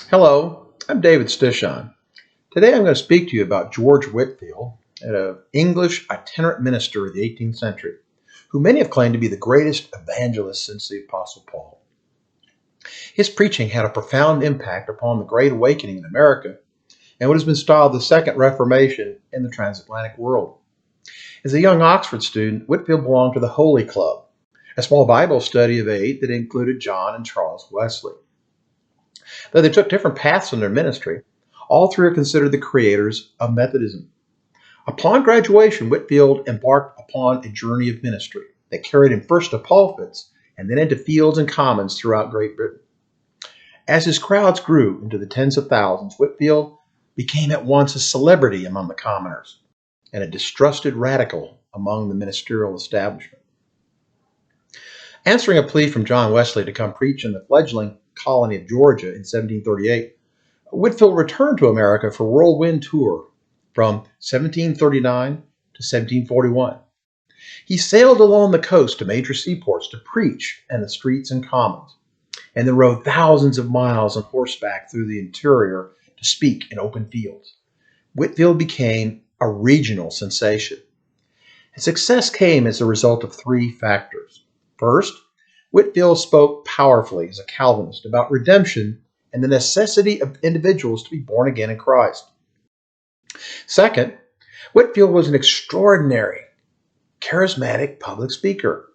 Hello, I'm David Stishon. Today I'm going to speak to you about George Whitefield, an English itinerant minister of the 18th century, who many have claimed to be the greatest evangelist since the Apostle Paul. His preaching had a profound impact upon the Great Awakening in America and what has been styled the Second Reformation in the Transatlantic world. As a young Oxford student, Whitefield belonged to the Holy Club, a small Bible study of 8 that included John and Charles Wesley. Though they took different paths in their ministry, all three are considered the creators of Methodism. Upon graduation, Whitefield embarked upon a journey of ministry that carried him first to pulpits and then into fields and commons throughout Great Britain. As his crowds grew into the tens of thousands, Whitefield became at once a celebrity among the commoners and a distrusted radical among the ministerial establishment. Answering a plea from John Wesley to come preach in the fledgling colony of Georgia in 1738, Whitefield returned to America for a whirlwind tour from 1739 to 1741. He sailed along the coast to major seaports to preach in the streets and commons, and then rode thousands of miles on horseback through the interior to speak in open fields. Whitefield became a regional sensation. His success came as a result of three factors. First, Whitefield spoke powerfully as a Calvinist about redemption and the necessity of individuals to be born again in Christ. Second, Whitefield was an extraordinary, charismatic public speaker.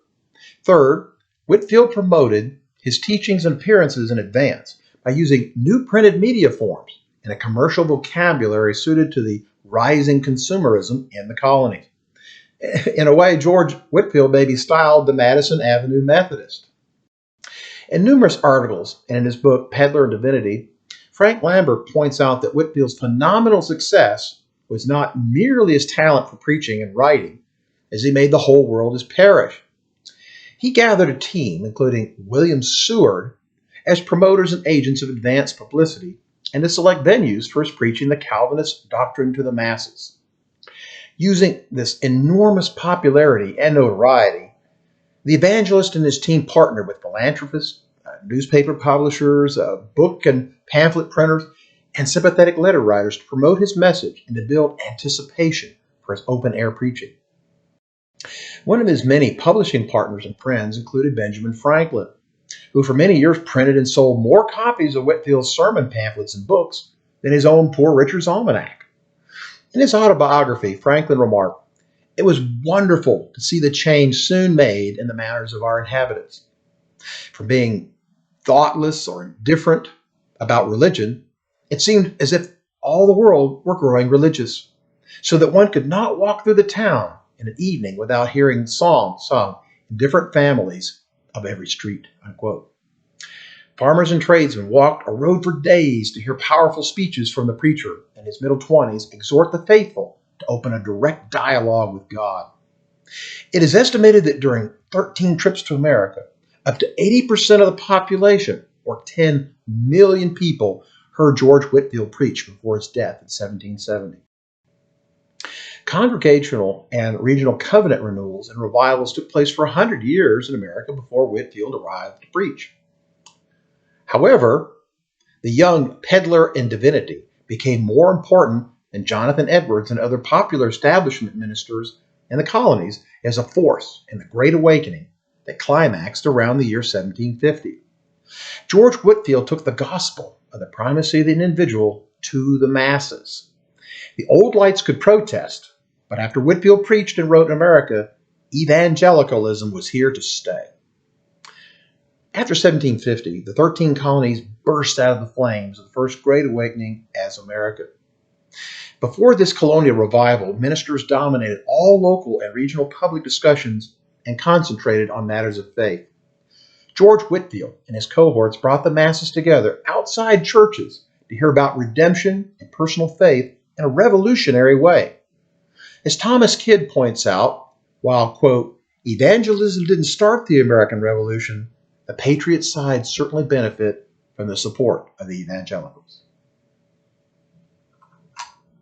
Third, Whitefield promoted his teachings and appearances in advance by using new printed media forms and a commercial vocabulary suited to the rising consumerism in the colonies. In a way, George Whitefield may be styled the Madison Avenue Methodist. In numerous articles and in his book, Peddler and Divinity, Frank Lambert points out that Whitefield's phenomenal success was not merely his talent for preaching and writing, as he made the whole world his parish. He gathered a team, including William Seward, as promoters and agents of advanced publicity, and to select venues for his preaching the Calvinist doctrine to the masses. Using this enormous popularity and notoriety, the evangelist and his team partnered with philanthropists, newspaper publishers, book and pamphlet printers, and sympathetic letter writers to promote his message and to build anticipation for his open-air preaching. One of his many publishing partners and friends included Benjamin Franklin, who for many years printed and sold more copies of Whitefield's sermon pamphlets and books than his own Poor Richard's Almanac. In his autobiography, Franklin remarked, "It was wonderful to see the change soon made in the manners of our inhabitants. From being thoughtless or indifferent about religion, it seemed as if all the world were growing religious, so that one could not walk through the town in an evening without hearing songs sung in different families of every street." Unquote. Farmers and tradesmen walked or rode for days to hear powerful speeches from the preacher in his middle 20s exhort the faithful to open a direct dialogue with God. It is estimated that during 13 trips to America, up to 80% of the population, or 10 million people, heard George Whitefield preach before his death in 1770. Congregational and regional covenant renewals and revivals took place for 100 years in America before Whitefield arrived to preach. However, the young Peddler and Divinity became more important than Jonathan Edwards and other popular establishment ministers in the colonies as a force in the Great Awakening that climaxed around the year 1750. George Whitefield took the gospel of the primacy of the individual to the masses. The old lights could protest, but after Whitefield preached and wrote in America, evangelicalism was here to stay. After 1750, the 13 colonies burst out of the flames of the first Great Awakening as America. Before this colonial revival, ministers dominated all local and regional public discussions and concentrated on matters of faith. George Whitefield and his cohorts brought the masses together outside churches to hear about redemption and personal faith in a revolutionary way. As Thomas Kidd points out, while, quote, evangelism didn't start the American Revolution, the patriot side certainly benefit from the support of the evangelicals.